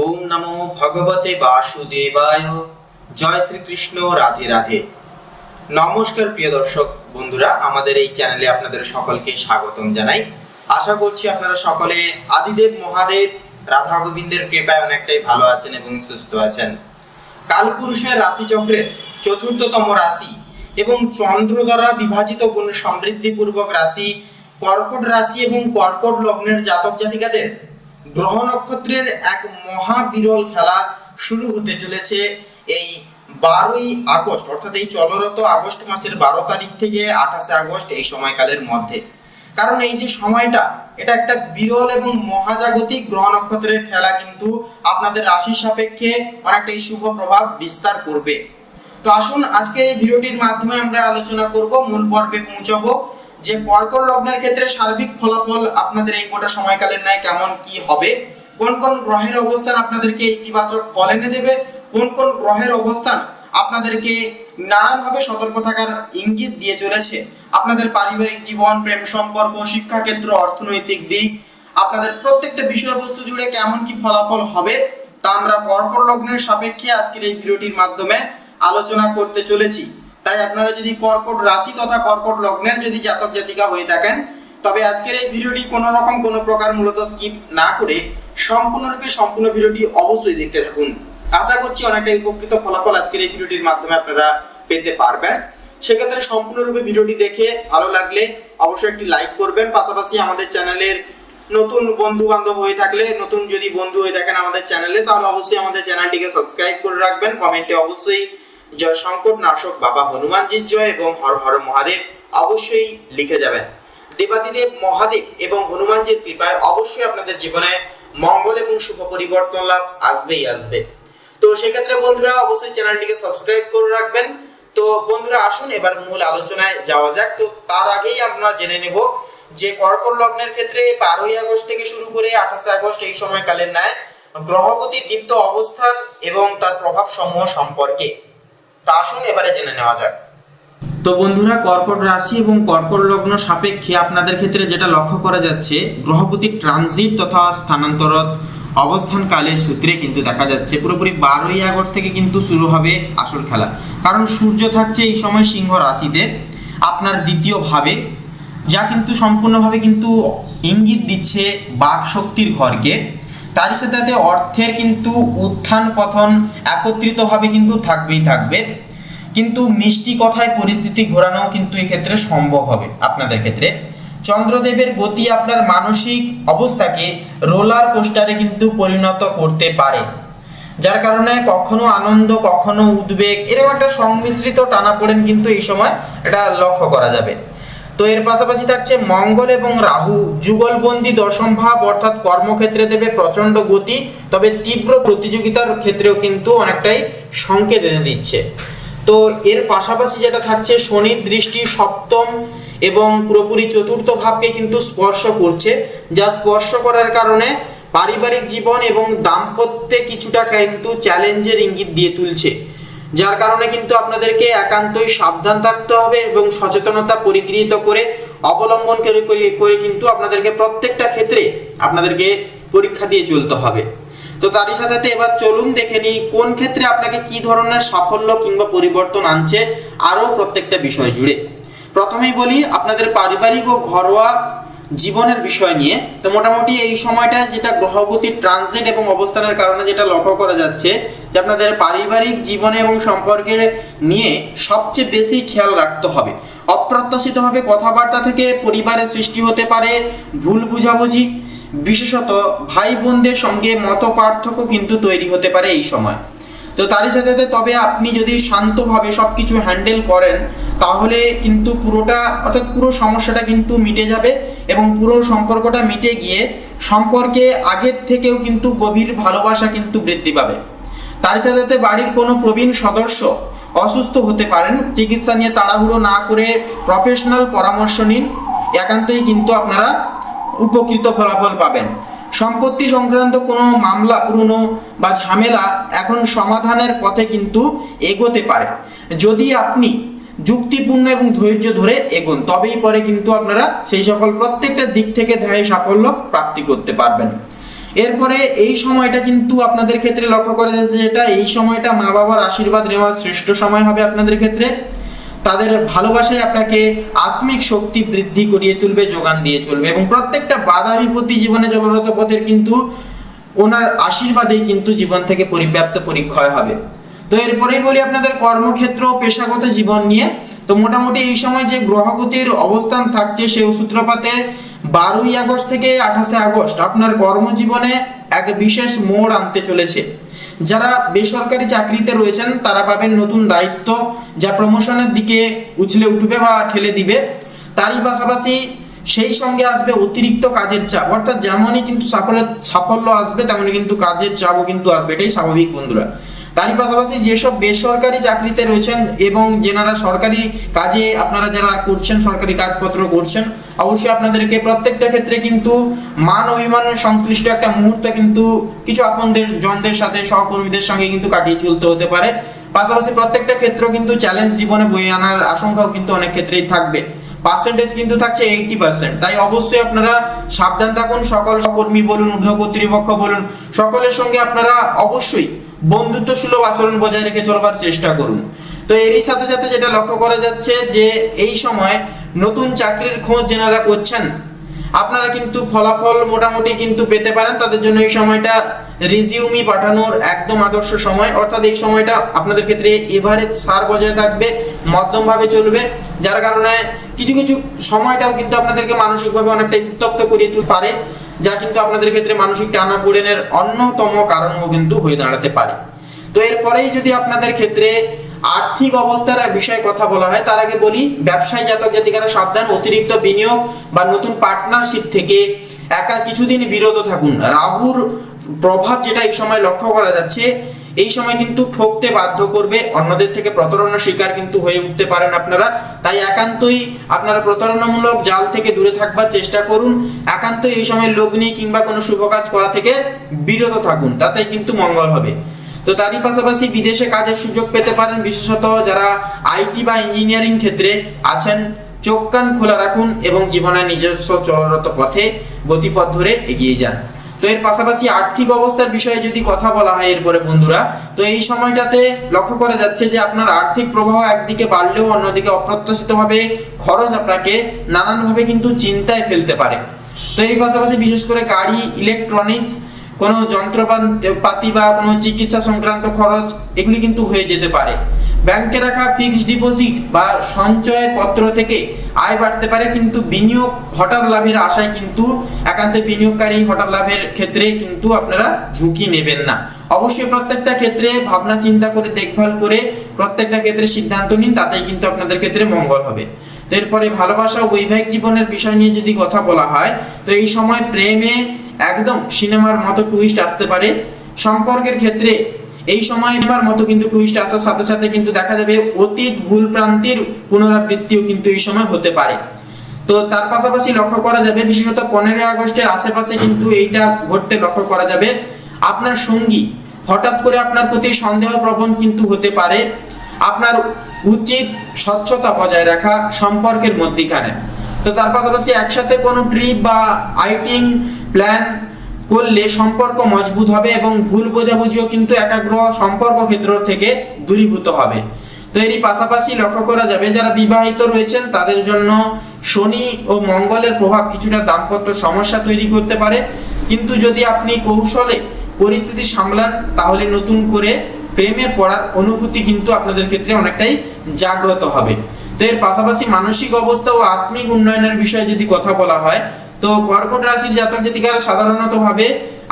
ওম নমো ভগবতে বাসুদেবায়। জয় শ্রীকৃষ্ণ, রাধে রাধে। নমস্কার প্রিয় দর্শক বন্ধুরা, আমাদের এই চ্যানেলে আপনাদের সকলকে স্বাগতম জানাই। আশা করছি আপনারা সকলে আদিদেব মহাদেব রাধা গোবিন্দের কৃপায় অনেকটাই ভালো আছেন এবং সুস্থ আছেন। কালপুরুষের রাশিচক্রের চতুর্থতম রাশি এবং চন্দ্র দ্বারা বিভাজিত গুণ সমৃদ্ধিপূর্বক রাশি কর্কট রাশি এবং কর্কট লগ্নের জাতক জাতিকাদের গ্রহ নক্ষত্রের এক মহা বিরল খেলা শুরু হতে চলেছে এই 12ই আগস্ট, অর্থাৎ এই চলরত আগস্ট মাসের 12 তারিখ থেকে 28 আগস্ট এই সময়কালের মধ্যে। কারণ এই যে সময়টা, এটা একটা বিরল এবং মহাজাগতিক গ্রহ নক্ষত্রের খেলা কিন্তু আপনাদের রাশির সাপেক্ষে অনেকটাই শুভ প্রভাব বিস্তার করবে। তো আসুন আজকের এই ভিডিওটির মাধ্যমে আমরা আলোচনা করব, মূল পর্বে পৌঁছাবো যে কর্কট লগ্নের ক্ষেত্রে সার্বিক ফলাফল আপনাদের এই গোটা সময়কালের ন্যায় কেমন কি হবে, কোন কোন গ্রহের অবস্থান আপনাদেরকে ইতিবাচক ফল এনে দেবে, কোন কোন গ্রহের অবস্থান আপনাদেরকে নানানভাবে সতর্ক থাকার ইঙ্গিত দিয়ে চলেছে, আপনাদের পারিবারিক জীবন, প্রেম সম্পর্ক, শিক্ষাক্ষেত্র, অর্থনৈতিক দিক, আপনাদের প্রত্যেকটা বিষয়বস্তু জুড়ে কেমন কি ফলাফল হবে তা আমরা কর্কট লগ্নের সাপেক্ষে আজকের এই ভিডিওটির মাধ্যমে আলোচনা করতে চলেছি। তাই আপনারা যদি কর্কট রাশি তথা কর্কট লগ্নের যদি জাতক জাতিকা হয়ে থাকেন, তবে আজকের এই ভিডিওটি কোনো প্রকার মূলত স্কিপ না করে সম্পূর্ণ ভিডিওটি অবশ্যই দেখতে থাকুন। আশা করছি অনেকটা উপকৃত ফলাফল আজকের এই ভিডিওটির মাধ্যমে আপনারা পেতে পারবেন। সেক্ষেত্রে সম্পূর্ণরূপে ভিডিওটি দেখে ভালো লাগলে অবশ্যই একটি লাইক করবেন। পাশাপাশি আমাদের চ্যানেলের নতুন বন্ধু বান্ধব হয়ে থাকলে, নতুন যদি বন্ধু হয়ে থাকেন আমাদের চ্যানেলে, তাহলে অবশ্যই আমাদের চ্যানেলটিকে সাবস্ক্রাইব করে রাখবেন। কমেন্টে অবশ্যই জয় সংকট নাশক বাবা হনুমানজির জয় এবং হর হর মহাদেব অবশ্যই লিখে যাবেন। দেবাদিদেব মহাদেব এবং হনুমানজির কৃপায় অবশ্যই আপনাদের জীবনে মঙ্গল এবং শুভ পরিবর্তন লাভ আসবেই আসবে। তো সেক্ষেত্রে বন্ধুরা অবশ্যই চ্যানেলটিকে সাবস্ক্রাইব করে রাখবেন। তো বন্ধুরা আসুন এবার মূল আলোচনায় যাওয়া যাক। তো তার আগেই আমরা জেনে নেব যে কর্কট লগ্নের ক্ষেত্রে 12ই আগস্ট থেকে শুরু করে 28 আগস্ট এই সময়কালের ন্যায় গ্রহগতির দীপ্ত অবস্থান এবং তার প্রভাব সমূহ সম্পর্কে। তা আসুন এবারে জেনে নেওয়া যাক। তো বন্ধুরা, কর্কট রাশি এবং কর্কট লগ্ন সাপেক্ষে আপনাদের ক্ষেত্রে যেটা লক্ষ্য করা যাচ্ছে, গ্রহপতির ট্রানজিট তথা স্থানান্তর অবস্থান কালের সূত্রে কিন্তু দেখা যাচ্ছে পুরোপুরি 12ই আগস্ট থেকে কিন্তু শুরু হবে আসল খেলা। কারণ সূর্য থাকছে এই সময় সিংহ রাশিতে আপনার দ্বিতীয় ভাবে, যা কিন্তু সম্পূর্ণভাবে কিন্তু ইঙ্গিত দিচ্ছে বাক শক্তির ঘরকে। তারই সাথে অর্থের কিন্তু উত্থান পতন একত্রিতভাবে কিন্তু থাকবে, কিন্তু মিষ্টি কথায় পরিস্থিতি ঘোরানো কিন্তু এক্ষেত্রে সম্ভব হবে আপনাদের ক্ষেত্রে। চন্দ্রদেবের গতি আপনার মানসিক অবস্থাকে রোলার কোস্টারে কিন্তু পরিণত করতে পারে, যার কারণে কখনো আনন্দ কখনো উদ্বেগ এরকম একটা সংমিশ্রিত টানাপোড়েন কিন্তু এই সময় এটা লক্ষ্য করা যাবে। তো এর পাশাপাশি থাকছে মঙ্গল এবং রাহু যুগলবন্দি দশম ভাব, অর্থাৎ কর্মক্ষেত্রে দেবে প্রচন্ড গতি, তবে তীব্র প্রতিযোগিতার ক্ষেত্রেও কিন্তু অনেকটাই সংকেত এনে দিচ্ছে। তো এর পাশাপাশি যেটা থাকছে শনির দৃষ্টি সপ্তম এবং পুরোপুরি চতুর্থ ভাবকে কিন্তু স্পর্শ করছে, যা স্পর্শ করার কারণে পারিবারিক জীবন এবং দাম্পত্যে কিছুটা কিন্তু চ্যালেঞ্জের ইঙ্গিত দিয়ে তুলছে, যার কারণে কিন্তু আপনাদেরকে একান্তই সাবধান থাকতে হবে এবং সচেতনতা পরিগৃহীত করে অবলম্বন করে কিন্তু আপনাদেরকে প্রত্যেকটা ক্ষেত্রে আপনাদেরকে পরীক্ষা দিয়ে চলতে হবে। তো তারই সাথে এবার চলুন দেখে নিই কোন ক্ষেত্রে আপনাকে কি ধরনের সাফল্য কিংবা পরিবর্তন আনছে আরও প্রত্যেকটা বিষয় জুড়ে। প্রথমেই বলি আপনাদের পারিবারিক ও ঘরোয়া জীবনের বিষয় নিয়ে। তো মোটামুটি এই সময়টা যেটা গ্রহগতির ট্রানজিট এবং অবস্থানের কারণে যেটা লক্ষ্য করা যাচ্ছে যে আপনাদের পারিবারিক জীবনে এবং সম্পর্কে নিয়ে সবচেয়ে বেশি খেয়াল রাখতে হবে। অপ্রত্যাশিতভাবে কথাবার্তা থেকে পরিবারের সৃষ্টি হতে পারে ভুল বুঝাবুঝি, বিশেষত ভাই বোনদের সঙ্গে মত পার্থক্য কিন্তু তৈরি হতে পারে এই সময়। তো তারই সাথে তবে আপনি যদি শান্তভাবে সব কিছু হ্যান্ডেল করেন তাহলে কিন্তু পুরো সমস্যাটা কিন্তু মিটে যাবে এবং পুরো সম্পর্কটা মিটে গিয়ে সম্পর্কে আগের থেকেও কিন্তু গভীর ভালোবাসা কিন্তু বৃদ্ধি পাবে। তারই সাথে বাড়ির কোনো প্রবীণ সদস্য অসুস্থ হতে পারেন, চিকিৎসা নিয়ে তাড়াহুড়ো না করে প্রফেশনাল পরামর্শ নিন, একান্তই কিন্তু আপনারা উপকৃত ফলাফল পাবেন। সম্পত্তি সংক্রান্ত কোনো মামলা পুরনো বা ঝামেলা এখন সমাধানের পথে কিন্তু এগোতে পারে। যদি আপনি যুক্তিপূর্ণ এবং ধৈর্য ধরে এগোন তবেই পরে কিন্তু আপনারা সেই সকল প্রত্যেকটা দিক থেকে ধায় সাফল্য প্রাপ্তি করতে পারবেন। এরপরে এই সময়টা কিন্তু আপনাদের ক্ষেত্রে লক্ষ্য করা যাচ্ছে, যেটা এই সময়টা মা বাবার আশীর্বাদ নেওয়ার শ্রেষ্ঠ সময় হবে আপনাদের ক্ষেত্রে। তাদের ভালোবাসায় আপনাকে আত্মিক শক্তি বৃদ্ধি করিয়ে তুলবে, যোগান দিয়ে চলবে, এবং প্রত্যেকটা বাধা বিপত্তি জীবনে জলরত পথের কিন্তু ওনার আশীর্বাদেই কিন্তু জীবন থেকে পরিব্যাপ্ত পরিক্ষয় হবে। তো এরপরেই বলি আপনাদের কর্মক্ষেত্র ও পেশাগত জীবন নিয়ে। তো মোটামুটি এই সময় যে গ্রহগতির অবস্থান থাকছে সেই সূত্রপাতে 12ই আগস্ট থেকে 28শে আগস্ট আপনার কর্মজীবনে এক বিশেষ মোড় আনতে চলেছে। যারা বেসরকারি চাকরিতে রয়েছেন তারা পাবেন নতুন দায়িত্ব, যা প্রমোশনের দিকে উছলে উঠবে বা ঠেলে দিবে। তারই পাশাপাশি সেই সঙ্গে আসবে অতিরিক্ত কাজের চাপ, অর্থাৎ যেমনই কিন্তু সাফল্য আসবে তেমনই কিন্তু কাজের চাপও কিন্তু আসবে, এটাই স্বাভাবিক বন্ধুরা। তারই পাশাপাশি যেসব বেসরকারি চাকরিতে রয়েছেন এবং যেনারা সরকারি কাজে আপনারা যারা করছেন, সরকারি কাজপত্র করছেন, অবশ্যই আপনাদেরকে প্রত্যেকটা ক্ষেত্রে কিন্তু মান অভিমানের সংশ্লিষ্ট একটা মুহূর্ত কিন্তু কিছু আপনদের জনদের সাথে সহকর্মীদের সঙ্গে কিন্তু কাটিয়ে চলতে হতে পারে। পাশাপাশি প্রত্যেকটা ক্ষেত্র কিন্তু চ্যালেঞ্জ জীবনে বয়ে আনার আশঙ্কাও কিন্তু অনেক ক্ষেত্রেই থাকবে। পার্সেন্টেজ কিন্তু থাকছে 80%, তাই অবশ্যই আপনারা সাবধান থাকুন। সকল সহকর্মী বলুন, ঊর্ধ্ব কর্তৃপক্ষ বলুন, সকলের সঙ্গে আপনারা অবশ্যই বন্ধুত্ব সুলভ আচরণ বজায় রেখে চলবার চেষ্টা করুন। তো এরই সাথে সাথে যেটা লক্ষ্য করা যাচ্ছে যে এই সময় নতুন চাকরির খোঁজ যেনারা করছেন আপনারা কিন্তু ফলাফল মোটামুটি কিন্তু পেতে পারেন। তাদের জন্য এই সময়টা রিজিউমি পাঠানোর একদম আদর্শ সময়, অর্থাৎ এই সময়টা আপনাদের ক্ষেত্রে এভারেজ সার বজায় থাকবে, মধ্যমভাবে চলবে, যার কারণে কিছু কিছু সময়টাও কিন্তু আপনাদেরকে মানসিকভাবে অনেকটা উত্তপ্ত করিয়ে তুলতে পারে, যা কিন্তু আপনাদের ক্ষেত্রে মানসিক টানাপোড়েনের অন্যতম কারণও কিন্তু হয়ে দাঁড়াতে পারে। তো এরপরেই যদি আপনাদের ক্ষেত্রে আর্থিক অবস্থার বিষয়ে কথা বলা হয়, তার আগে বলি ব্যবসায় জাতক জাতিকারা সাবধান। অতিরিক্ত বিনিয়োগ বা নতুন পার্টনারশিপ থেকে একা কিছুদিন বিরত থাকুন। রাহুর প্রভাব যেটা এই সময় লক্ষ্য করা যাচ্ছে, এই সময় কিন্তু ঠকতে বাধ্য করবে, অন্যদের থেকে প্রতারণার শিকার কিন্তু হয়ে উঠতে পারেন আপনারা। তাই একান্তই আপনারা প্রতারণামূলক জাল থেকে দূরে থাকবার চেষ্টা করুন। একান্তই এই সময় লগ্নি কিংবা কোনো শুভ কাজ করা থেকে বিরত থাকুন, তাতেই কিন্তু মঙ্গল হবে। তো তারই পাশাপাশি বিদেশে কাজের সুযোগ পেতে পারেন, বিশেষত যারা আইটি বা ইঞ্জিনিয়ারিং ক্ষেত্রে আছেন। চোখ কান খোলা রাখুন এবং জীবনের নিজস্ব চলরত পথে গতিপথ ধরে এগিয়ে যান। তো এর পাশাপাশি আর্থিক অবস্থার বিষয়ে যদি কথা বলা হয় এরপরে বন্ধুরা, তো এই সময়টাতে লক্ষ্য করা যাচ্ছে যে আপনার আর্থিক প্রবাহ একদিকে বাড়লেও অন্যদিকে অপ্রত্যাশিতভাবে খরচ আপনাকে নানানভাবে কিন্তু চিন্তায় ফেলতে পারে। তো এর পাশাপাশি বিশেষ করে গাড়ি, ইলেকট্রনিক্স, কোনো যন্ত্রপাতি বা কোনো চিকিৎসা সংক্রান্ত খরচ এগুলি কিন্তু হয়ে যেতে পারে। ব্যাংকে রাখা ফিক্সড ডিপোজিট বা সঞ্চয় পত্র থেকে আয় বাড়তে পারে, কিন্তু বিনিয়োগ হঠাৎ লাভের আশায় কিন্তু একান্ত বিনিয়োগকারী হঠাৎ লাভের ক্ষেত্রে কিন্তু আপনারা ঝুঁকি নেবেন না। অবশ্যই প্রত্যেকটা ক্ষেত্রে ভাবনা চিন্তা করে দেখভাল করে প্রত্যেকটা ক্ষেত্রে সিদ্ধান্ত নিন, তাতেই কিন্তু আপনাদের ক্ষেত্রে মঙ্গল হবে। তো এরপরে ভালোবাসা ও বৈবাহিক জীবনের বিষয় নিয়ে যদি কথা বলা হয়, তো এই সময় প্রেমে একদম সিনেমার মতো টুইস্ট আসতে পারে। সম্পর্কের ক্ষেত্রে এই সময় এবার মতো কিন্তু টুইস্ট আসার সাথে সাথে কিন্তু দেখা যাবে অতীত ভুল প্রান্তির পুনরাবৃত্তিও কিন্তু এই সময় হতে পারে। তো তার পাশাপাশি লক্ষ্য করা যাবে বিশেষত 15ই আগস্টের আশেপাশে কিন্তু এইটা ঘটতে লক্ষ্য করা যাবে। আপনার সঙ্গী হঠাৎ করে আপনার প্রতি সন্দেহ প্রবণ কিন্তু হতে পারে। আপনার উচিত স্বচ্ছতা বজায় রাখা সম্পর্কের মধ্যখানে। তো তার পাশাপাশি একসাথে কোনো ট্রিপ বা আউটিং প্ল্যান করলে সম্পর্ক মজবুত হবে এবং ভুল বোঝাবুঝিও কিন্তু একাগ্র সম্পর্ক ক্ষেত্র থেকে দূরীভূত হবে। তো এরই পাশাপাশি লক্ষ্য করা যাবে যারা বিবাহিত রয়েছেন তাদের জন্য শনি ও মঙ্গলের প্রভাব কিছুটা দাম্পত্য সমস্যা তৈরি করতে পারে, কিন্তু যদি আপনি কৌশলে পরিস্থিতি সামলান তাহলে নতুন করে প্রেমে পড়ার অনুভূতি কিন্তু আপনাদের ক্ষেত্রে অনেকটাই জাগ্রত হবে। তো এর পাশাপাশি মানসিক অবস্থা ও আত্মিক উন্নয়নের বিষয়ে যদি কথা বলা হয়, তো কর্কট রাশির জাতক জাতিকারা সাধারণত ভাবে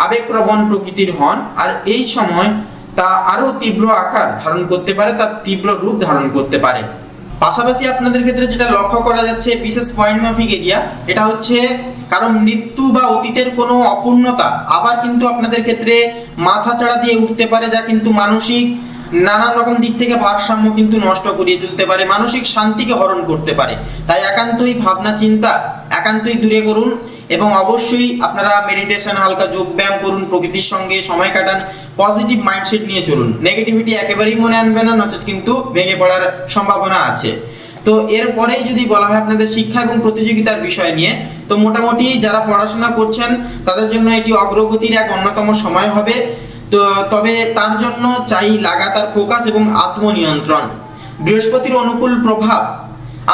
আবেগপ্রবণ প্রকৃতির হন, আর এই সময় তা আরো তীব্র আকার ধারণ করতে পারে, তার তীব্র রূপ ধারণ করতে পারে। পাশাপাশি আপনাদের ক্ষেত্রে যেটা লক্ষ্য করা যাচ্ছে বিশেষ পয়েন্ট মাফিক এরিয়া, এটা হচ্ছে কারণ মৃত্যু বা অতীতের কোনো অপূর্ণতা আবার কিন্তু আপনাদের ক্ষেত্রে মাথা চাড়া দিয়ে উঠতে পারে, যা কিন্তু মানসিক নানান রকম দিক থেকে ভারসাম্য কিন্তু নষ্ট করিয়ে তুলতে পারে, মানসিক শান্তিকে হরণ করতে পারে। তাই একান্তই ভাবনা চিন্তা একান্তই দূরে করুন এবং অবশ্যই আপনারা মেডিটেশন, হালকা যোগ ব্যায়াম করুন, প্রকৃতির সঙ্গে সময় কাটান, পজিটিভ মাইন্ডসেট নিয়ে চলুন। নেগেটিভিটি একেবারেই মনে আনবে না, নচেত কিন্তু ভেঙে পড়ার সম্ভাবনা আছে। তো এরপরেই যদি বলা হয় আপনাদের শিক্ষা এবং প্রতিযোগিতার বিষয় নিয়ে, তো মোটামুটি যারা পড়াশোনা করছেন তাদের জন্য এটি অগ্রগতির এক অন্যতম সময় হবে। তো তবে তার জন্য চাই লাগাতার ফোকাস এবং আত্মনিয়ন্ত্রণ। বৃহস্পতির অনুকূল প্রভাব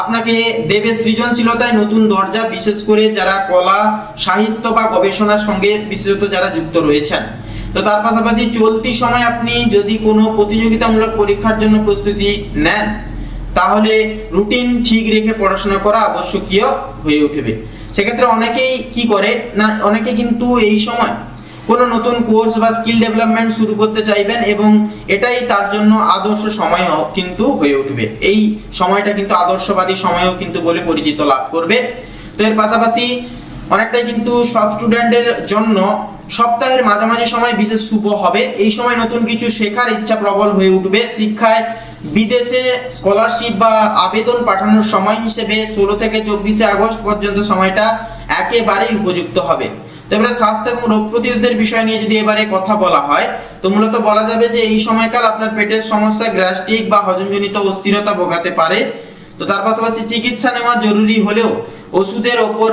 আপনাকে দেবে সৃজনশীলতায় নতুন দরজা, বিশেষ করে যারা কলা, সাহিত্য বা গবেষণার সঙ্গে বিশেষত যারা যুক্ত রয়েছেন। তো তার পাশাপাশি চলতি সময় আপনি যদি কোনো প্রতিযোগিতামূলক পরীক্ষার জন্য প্রস্তুতি নেন, তাহলে রুটিন ঠিক রেখে পড়াশোনা করা আবশ্যকীয় হয়ে উঠবে। সেক্ষেত্রে অনেকেই কি করে না, অনেকে কিন্তু এই সময় কোনো নতুন কোর্স বা স্কিল ডেভেলপমেন্ট শুরু করতে চাইবেন এবং এটাই তার জন্য আদর্শ সময় কিন্তু হয়ে উঠবে। এই সময়টা কিন্তু আদর্শবাদী সময়ও কিন্তু বলে পরিচিত লাভ করবে। তো এর পাশাপাশি অনেকটাই কিন্তু সব স্টুডেন্টের জন্য সপ্তাহের মাঝামাঝি সময় বিশেষ শুভ হবে। এই সময় নতুন কিছু শেখার ইচ্ছা প্রবল হয়ে উঠবে। শিক্ষায় বিদেশে স্কলারশিপ বা আবেদন পাঠানোর সময় হিসেবে 16 থেকে 24 আগস্ট পর্যন্ত সময়টা একেবারেই উপযুক্ত হবে। এবারে স্বাস্থ্য এবং রোগ প্রতিরোধের বিষয় নিয়ে যদি এবারে কথা বলা হয়, তো মূলত বলা যাবে যে এই সময়কাল আপনার পেটের সমস্যা, গ্যাস্ট্রিক বা হজমজনিত অস্থিরতা ভোগাতে পারে। তো তার পাশাপাশি চিকিৎসা নেওয়া জরুরি হলেও ওষুধের ওপর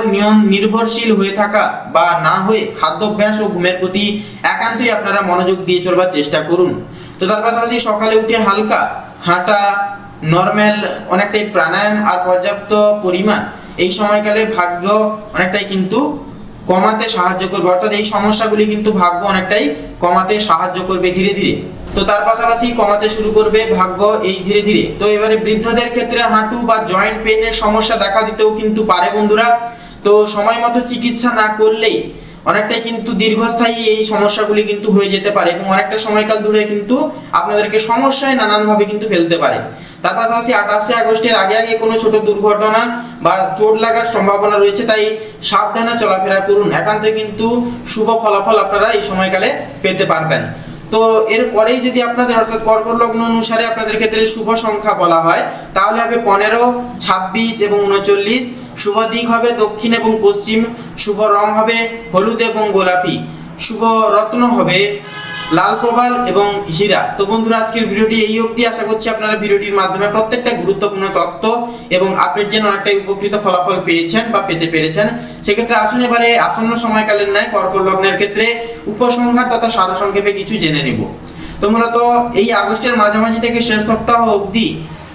নির্ভরশীল হয়ে থাকা বা না হয়ে খাদ্যাভ্যাস ও ঘুমের প্রতি একান্তই আপনারা মনোযোগ দিয়ে চলবার চেষ্টা করুন। তো তার পাশাপাশি সকালে উঠে হালকা হাঁটা, নর্মাল অনেকটাই প্রাণায়াম আর পর্যাপ্ত পরিমাণ এই সময়কালে ভাগ্য অনেকটাই কিন্তু কমাতে সাহায্য করবে, অর্থাৎ এই সমস্যাগুলি কিন্তু ভাগ্য অনেকটাই কমাতে সাহায্য করবে ধীরে ধীরে। তো তার পাশাপাশি কমাতে শুরু করবে ভাগ্য এই ধীরে ধীরে। তো এবারে বৃদ্ধদের ক্ষেত্রে হাঁটু বা জয়েন্ট পেইনের সমস্যা দেখা দিতেও কিন্তু পারে বন্ধুরা। তো সময় মতো চিকিৎসা না করলেই অনেকটাই কিন্তু দীর্ঘস্থায়ী এই সমস্যাগুলি কিন্তু হয়ে যেতে পারে এবং অনেকটা সময়কাল ধরে কিন্তু আপনাদেরকে সমস্যায় নানানভাবে কিন্তু ফেলতে পারে। তার পাশাপাশি 28 আগস্টের আগে আগে কোনো ছোট দুর্ঘটনা বা চোট লাগার সম্ভাবনা রয়েছে, তাই সাবধানে চলাফেরা করুন। একান্তই কিন্তু শুভ ফলাফল আপনারা এই সময়কালে পেতে পারবেন। তো এরপরেই যদি আপনাদের অর্থাৎ কর্কট লগ্ন অনুসারে আপনাদের ক্ষেত্রে শুভ সংখ্যা বলা হয়, তাহলে হবে 15, 26 এবং 39। শুভ দিক হবে দক্ষিণ এবং পশ্চিম। শুভ রং হবে হলুদ এবং গোলাপি। শুভ রত্ন হবে লাল প্রবাল এবং হীরা। তো বন্ধুরা, আজকের ভিডিওটি এই অবধি। আশা করছি আপনারা ভিডিওটির মাধ্যমে প্রত্যেকটা গুরুত্বপূর্ণ তথ্য এবং আপডেট জেনে অনেকটাই উপকৃত ফলাফল পেয়েছেন বা পেতে পেরেছেন। সেক্ষেত্রে আসুন এবারে আসন্ন সময়কালের ন্যায় কর্কট লগ্নের ক্ষেত্রে উপসংহার তথা সারসংক্ষেপে কিছু জেনে নিব। তো মূলত এই আগস্টের মাঝামাঝি থেকে শেষ সপ্তাহ অবধি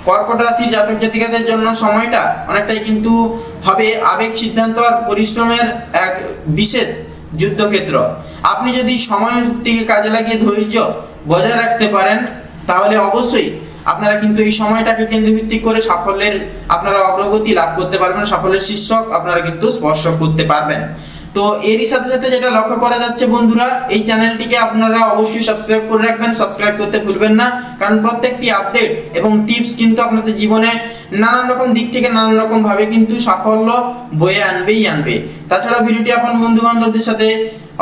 কর্কট রাশির জাতক জাতিকাদের জন্য সময়টা অনেকটাই কিন্তু হবে আবেগ, সিদ্ধান্ত আর পরিশ্রমের এক বিশেষ যুদ্ধক্ষেত্র। আপনি যদি সময় শক্তিকে কাজে লাগিয়ে ধৈর্য বজায় রাখতে পারেন, তাহলে অবশ্যই আপনারা কিন্তু এই সময়টাকে কেন্দ্রভিত্তিক করে সাফল্যের আপনারা অগ্রগতি লাভ করতে পারবেন, সাফল্যের শীর্ষক আপনারা কিন্তু স্পর্শ করতে পারবেন। তো এরই সাথে সাথে যেটা লক্ষ্য করা যাচ্ছে বন্ধুরা, এই চ্যানেলটিকে আপনারা অবশ্যই সাবস্ক্রাইব করে রাখবেন, সাবস্ক্রাইব করতে ভুলবেন না, কারণ প্রত্যেকটি আপডেট এবং টিপস কিন্তু আপনাদের জীবনে নানান রকম দিক থেকে নানান রকম ভাবে কিন্তু সাফল্য বয়ে আনবে। তাছাড়া ভিডিওটি আপনার বন্ধু বান্ধবদের সাথে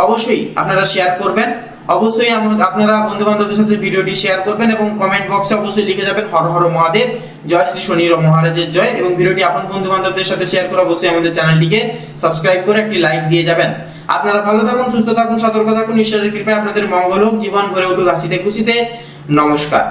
অবশ্যই আপনারা শেয়ার করবেন। অবশ্যই আপনারা বন্ধু বান্ধবদের সাথে ভিডিওটি শেয়ার করবেন এবং কমেন্ট বক্সে অবশ্যই লিখে যাবেন হর হর মহাদেব, জয় শ্রী শনি মহারাজের জয়। এবং ভিডিওটি আপনার বন্ধু বান্ধবদের সাথে শেয়ার করে অবশ্যই আমাদের চ্যানেলটিকে সাবস্ক্রাইব করে একটি লাইক দিয়ে যাবেন। আপনারা ভালো থাকুন, সুস্থ থাকুন, সতর্ক থাকুন। ঈশ্বরের কৃপায় আপনাদের মঙ্গল হোক, জীবন ভরে উঠুক হাসিতে খুশিতে। নমস্কার।